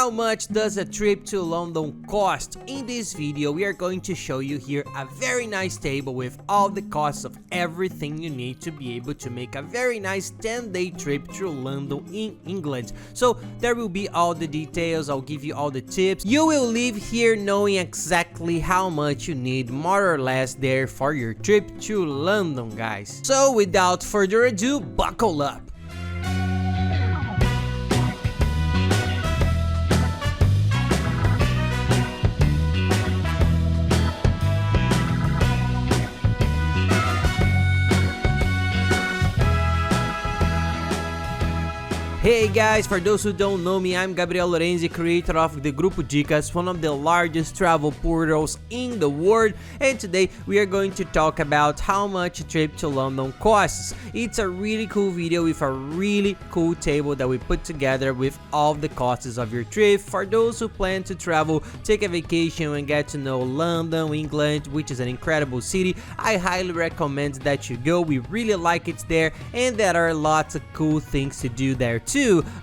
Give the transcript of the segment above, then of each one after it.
How much does a trip to London cost? In this video we are going to show you here a very nice table with all the costs of everything you need to be able to make a very nice 10-day trip to London in England. So there will be all the details, I'll give you all the tips. You will leave here knowing exactly how much you need more or less there for your trip to London, guys. So without further ado, buckle up. Hey guys, for those who don't know me, I'm Gabriel Lorenzi, creator of the Grupo Dicas, one of the largest travel portals in the world, and today we are going to talk about how much a trip to London costs. It's a really cool video with a really cool table that we put together with all the costs of your trip. For those who plan to travel, take a vacation and get to know London, England, which is an incredible city, I highly recommend that you go. We really like it there, and there are lots of cool things to do there too.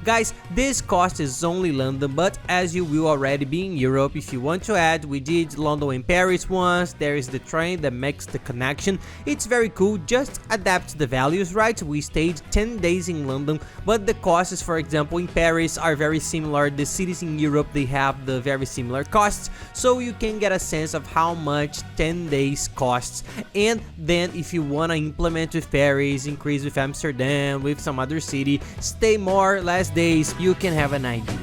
Guys, this cost is only London, but as you will already be in Europe, if you want to add, we did London and Paris once. There is the train that makes the connection. It's very cool, just adapt the values, right? We stayed 10 days in London, but the costs, for example, in Paris are very similar. The cities in Europe, they have the very similar costs, so you can get a sense of how much 10 days costs. And then if you want to implement with Paris, increase with Amsterdam, with some other city, stay more or less days, you can have an idea.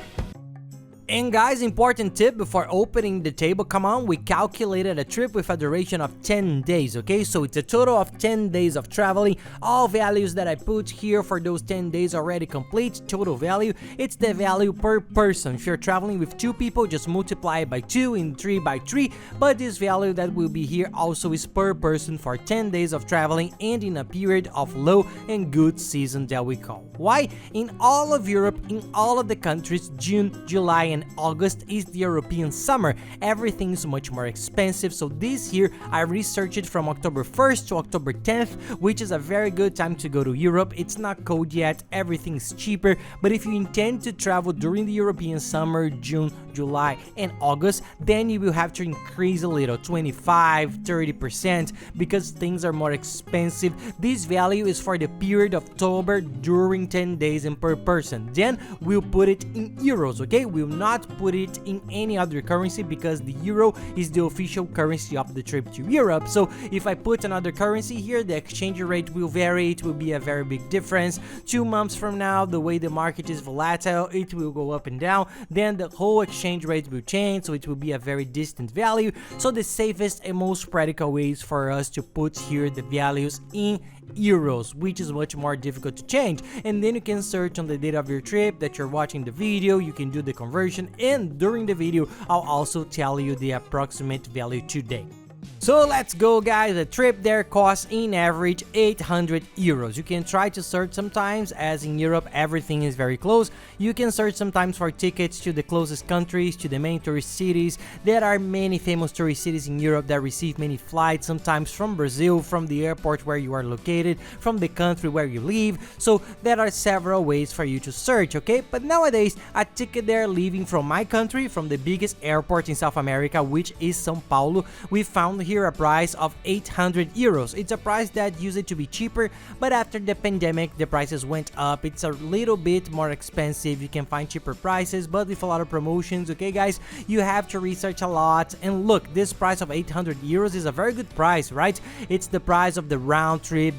And guys, important tip before opening the table, come on, we calculated a trip with a duration of 10 days, okay? So it's a total of 10 days of traveling. All values that I put here for those 10 days already complete, total value. It's the value per person. If you're traveling with 2 people, just multiply it by 2 and 3 by 3. But this value that will be here also is per person for 10 days of traveling and in a period of low and good season that we call. Why? In all of Europe, in all of the countries, June, July, and August is the European summer. Everything is much more expensive, so this year I researched it from October 1st to October 10th, which is a very good time to go to Europe. It's not cold yet, everything is cheaper, but if you intend to travel during the European summer, June, July, and August, then you will have to increase a little, 25-30%, because things are more expensive. This value is for the period of October during 10 days and per person. Then we'll put it in euros, okay? We'll not put it in any other currency because the euro is the official currency of the trip to Europe. So if I put another currency here, the exchange rate will vary. It will be a very big difference. 2 months from now, the way the market is volatile, it will go up and down. Then the whole exchange rate will change, so it will be a very distant value. So the safest and most practical ways for us to put here the values in euros, which is much more difficult to change. And then you can search on the date of your trip that you're watching the video, you can do the conversion, and during the video I'll also tell you the approximate value today. So let's go, guys. The trip there costs in average 800 euros. You can try to search sometimes, as in Europe everything is very close. You can search sometimes for tickets to the closest countries, to the main tourist cities. There are many famous tourist cities in Europe that receive many flights, sometimes from Brazil, from the airport where you are located, from the country where you live. So there are several ways for you to search, okay? But nowadays, a ticket there leaving from my country, from the biggest airport in South America, which is São Paulo, we found here a price of 800 euros. It's a price that used to be cheaper, but after the pandemic the prices went up. It's a little bit more expensive. You can find cheaper prices, but with a lot of promotions, okay guys? You have to research a lot. And look, this price of 800 euros is a very good price, right? It's the price of the round trip,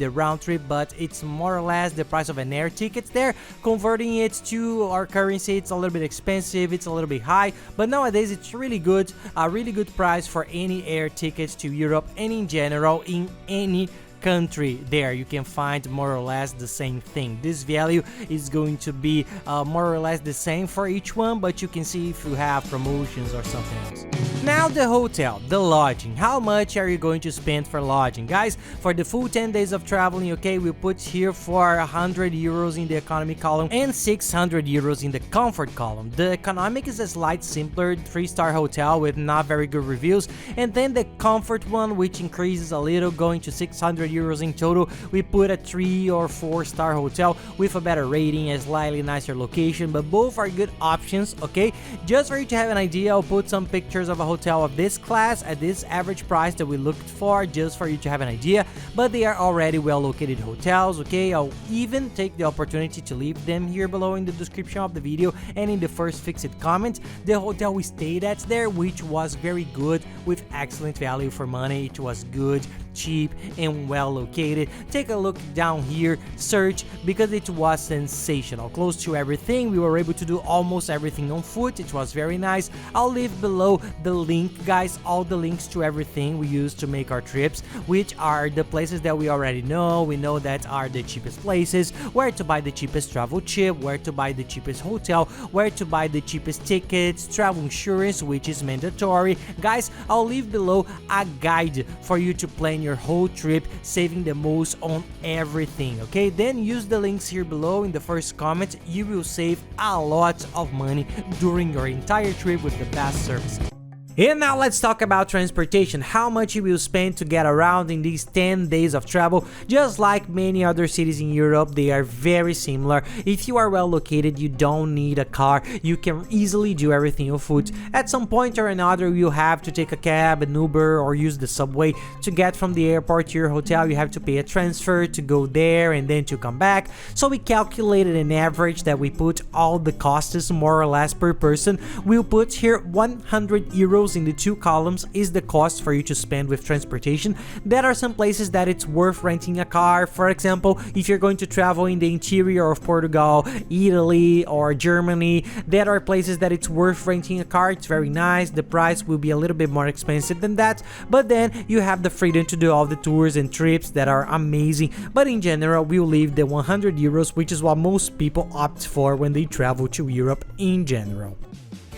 but it's more or less the price of an air ticket there. Converting it to our currency, it's a little bit expensive, it's a little bit high, but nowadays it's really good, a really good price for any air tickets to Europe, and in general in any country there you can find more or less the same thing. This value is going to be more or less the same for each one, but you can see if you have promotions or something else. Now the hotel, the lodging. How much are you going to spend for lodging? Guys, for the full 10 days of traveling, okay, we put here for 100 euros in the economy column and 600 euros in the comfort column. The economic is a slight simpler 3-star hotel with not very good reviews, and then the comfort one, which increases a little, going to 600 euros in total. We put a 3 or 4-star hotel with a better rating, a slightly nicer location, but both are good options, okay? Just for you to have an idea, I'll put some pictures of a hotel of this class at this average price that we looked for, just for you to have an idea, but they are already well located hotels, okay? I'll even take the opportunity to leave them here below in the description of the video and in the first fixed comment. The hotel we stayed at there, which was very good with excellent value for money. It was good, cheap, and well located. Take a look down here, search, because it was sensational, close to everything. We were able to do almost everything on foot. It was very nice. I'll leave below the link, guys, all the links to everything we use to make our trips, which are the places that we already know. We know that are the cheapest places, where to buy the cheapest travel chip, where to buy the cheapest hotel, where to buy the cheapest tickets, travel insurance, which is mandatory. Guys, I'll leave below a guide for you to plan your whole trip, saving the most on everything, okay? Then use the links here below in the first comment. You will save a lot of money during your entire trip with the best services. And now let's talk about transportation, how much you will spend to get around in these 10 days of travel. Just like many other cities in Europe, they are very similar. If you are well located, you don't need a car, you can easily do everything on foot. At some point or another, you'll have to take a cab, an Uber, or use the subway to get from the airport to your hotel. You have to pay a transfer to go there and then to come back. So we calculated an average that we put all the costs more or less per person. We'll put here 100 euros in the 2 columns is the cost for you to spend with transportation. There are some places that it's worth renting a car. For example, if you're going to travel in the interior of Portugal, Italy, or Germany, there are places that it's worth renting a car. It's very nice. The price will be a little bit more expensive than that, but then you have the freedom to do all the tours and trips that are amazing. But in general, we'll leave the 100 euros, which is what most people opt for when they travel to Europe in general.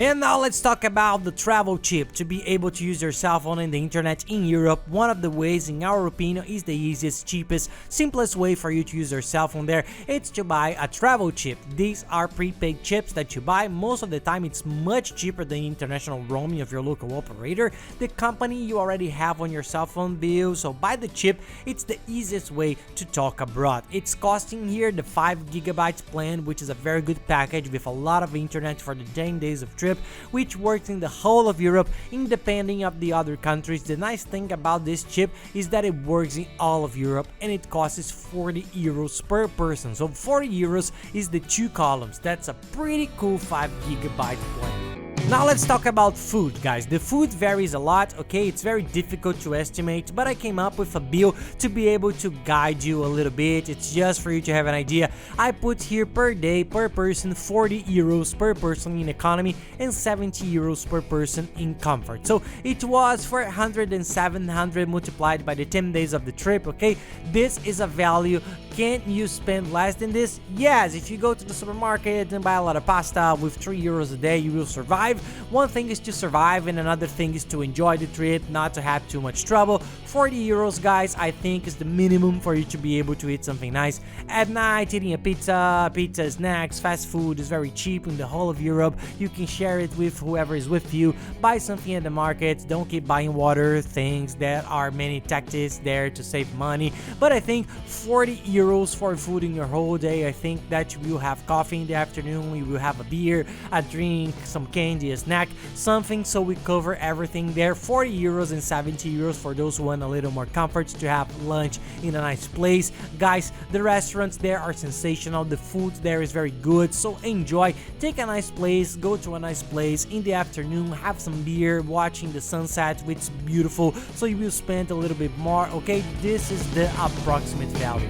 And now let's talk about the travel chip. To be able to use your cell phone and the internet in Europe, one of the ways, in our opinion, is the easiest, cheapest, simplest way for you to use your cell phone there. It's to buy a travel chip. These are prepaid chips that you buy. Most of the time it's much cheaper than international roaming of your local operator, the company you already have on your cell phone bill. So buy the chip. It's the easiest way to talk abroad. It's costing here the 5 GB plan, which is a very good package with a lot of internet for the 10 days of trip, which works in the whole of Europe, independent of the other countries. The nice thing about this chip is that it works in all of Europe, and it costs 40 euros per person. So 40 euros is the 2 columns. That's a pretty cool 5 GB plan. Now let's talk about food, guys. The food varies a lot, okay? It's very difficult to estimate, but I came up with a bill to be able to guide you a little bit. It's just for you to have an idea. I put here per day, per person, 40 euros per person in economy and 70 euros per person in comfort. So it was 400 and 700 multiplied by the 10 days of the trip, okay? This is a value. Can't you spend less than this? Yes, if you go to the supermarket and buy a lot of pasta with 3 euros a day, you will survive. One thing is to survive and another thing is to enjoy the trip, not to have too much trouble. 40 euros, guys, I think is the minimum for you to be able to eat something nice at night. Eating a pizza, snacks, fast food is very cheap in the whole of Europe. You can share it with whoever is with you. Buy something at the market. Don't keep buying water, things. There are many tactics there to save money, but I think 40 euros for food in your whole day. I think that you will have coffee in the afternoon, you will have a beer, a drink, some candy, a snack, something, so we cover everything there. 40 euros and 70 euros for those who want a little more comfort to have lunch in a nice place. Guys, the restaurants there are sensational. The food there is very good, so enjoy. Take a nice place, go to a nice place in the afternoon, have some beer, watching the sunset, which is beautiful, so you will spend a little bit more, okay? This is the approximate value.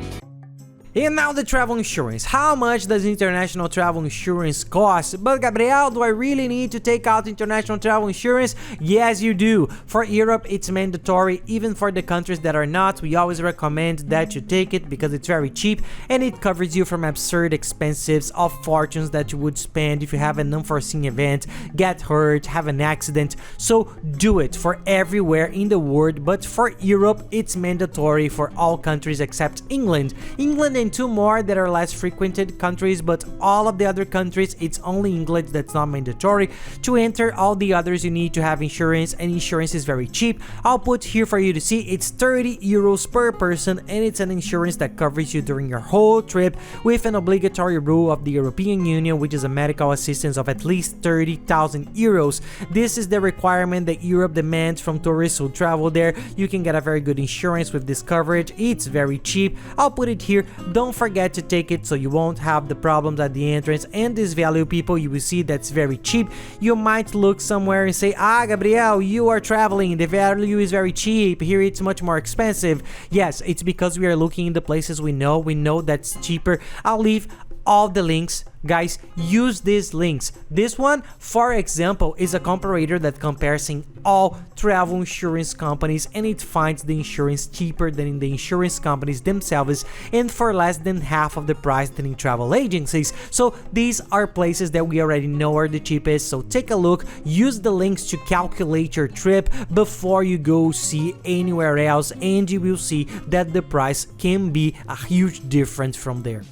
And now the travel insurance. How much does international travel insurance cost? But Gabriel, do I really need to take out international travel insurance? Yes, you do. For Europe, it's mandatory. Even for the countries that are not, we always recommend that you take it because it's very cheap and it covers you from absurd expenses of fortunes that you would spend if you have an unforeseen event, get hurt, have an accident. So do it for everywhere in the world, but for Europe, it's mandatory for all countries except England. England and two more that are less frequented countries, but all of the other countries, it's only England that's not mandatory. To enter all the others, you need to have insurance, and insurance is very cheap. I'll put here for you to see. It's 30 euros per person, and it's an insurance that covers you during your whole trip with an obligatory rule of the European Union, which is a medical assistance of at least 30,000 euros. This is the requirement that Europe demands from tourists who travel there. You can get a very good insurance with this coverage. It's very cheap. I'll put it here. Don't forget to take it so you won't have the problems at the entrance. And this value, people, you will see that's very cheap. You might look somewhere and say, Gabriel, you are traveling, the value is very cheap, here it's much more expensive. Yes, it's because we are looking in the places we know that's cheaper. I'll leave all the links. Guys, use these links. This one, for example, is a comparator that compares all travel insurance companies, and it finds the insurance cheaper than in the insurance companies themselves and for less than half of the price than in travel agencies. So these are places that we already know are the cheapest. So take a look, use the links to calculate your trip before you go see anywhere else, and you will see that the price can be a huge difference from there.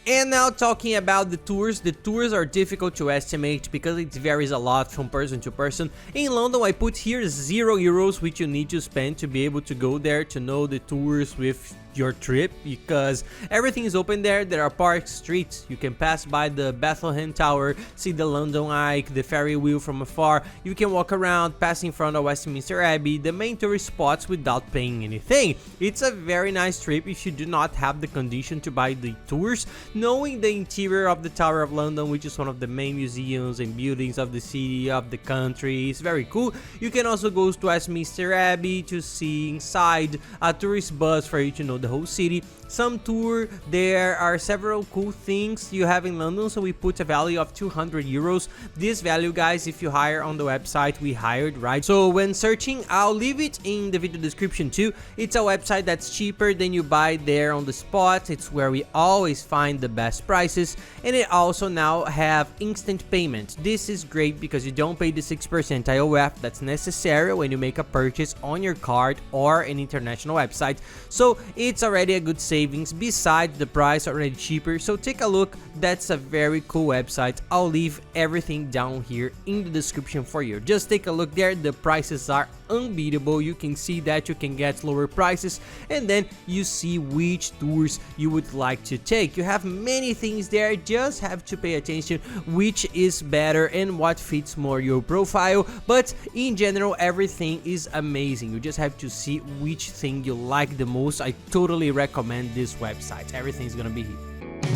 And now talking about the tours are difficult to estimate because it varies a lot from person to person. In London, I put here 0 euros, which you need to spend to be able to go there to know the tours with your trip, because everything is open there. There are park streets, you can pass by the Bethlehem Tower, see the London Eye, the ferry wheel from afar. You can walk around, pass in front of Westminster Abbey, the main tourist spots, without paying anything. It's a very nice trip if you do not have the condition to buy the tours. Knowing the interior of the Tower of London, which is one of the main museums and buildings of the city, of the country, is very cool. You can also go to Westminster Abbey to see inside, a tourist bus for you to know the whole city. Some tour, there are several cool things you have in London, so we put a value of 200 euros. This value, guys, if you hire on the website we hired, right? So when searching, I'll leave it in the video description too. It's a website that's cheaper than you buy there on the spot. It's where we always find the best prices, and it also now have instant payment. This is great because you don't pay the 6% IOF that's necessary when you make a purchase on your card or an international website. So it's already a good savings, besides the price already cheaper. So take a look, that's a very cool website. I'll leave everything down here in the description for you. Just take a look there, the prices are unbeatable. You can see that you can get lower prices, and then you see which tours you would like to take. You have many things there, just have to pay attention which is better and what fits more your profile. But in general, everything is amazing. You just have to see which thing you like the most. I totally recommend this website. Everything's gonna be here.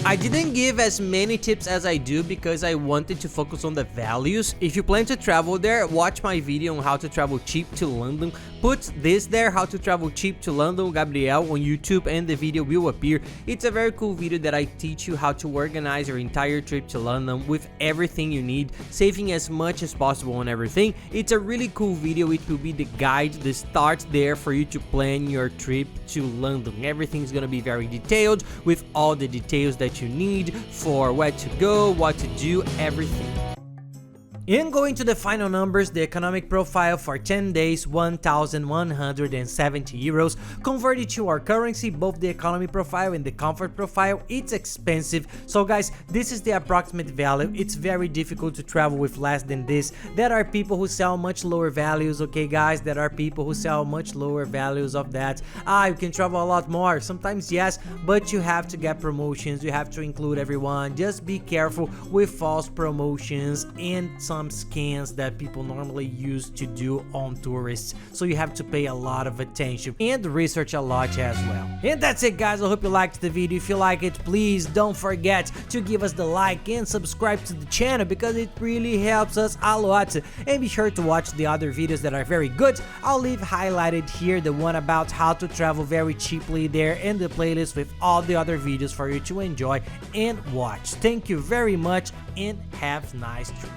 I didn't give as many tips as I do because I wanted to focus on the values. If you plan to travel there, watch my video on how to travel cheap to London. Put this there, how to travel cheap to London, Gabriel, on YouTube, and the video will appear. It's a very cool video that I teach you how to organize your entire trip to London with everything you need, saving as much as possible on everything. It's a really cool video. It will be the guide, the start there for you to plan your trip to London. Everything's gonna be very detailed with all the details that you need for where to go, what to do, everything. And going to the final numbers, the economic profile for 10 days, 1,170 euros. Converted to our currency, both the economy profile and the comfort profile, it's expensive. So guys, this is the approximate value. It's very difficult to travel with less than this. There are people who sell much lower values, okay guys? There are people who sell much lower values of that. You can travel a lot more. Sometimes yes, but you have to get promotions. You have to include everyone. Just be careful with false promotions and some some scams that people normally use to do on tourists, so you have to pay a lot of attention and research a lot as well. And that's it, guys. I hope you liked the video. If you like it, please don't forget to give us the like and subscribe to the channel, because it really helps us a lot. And be sure to watch the other videos that are very good. I'll leave highlighted here the one about how to travel very cheaply there, and the playlist with all the other videos for you to enjoy and watch. Thank you very much and have a nice trip.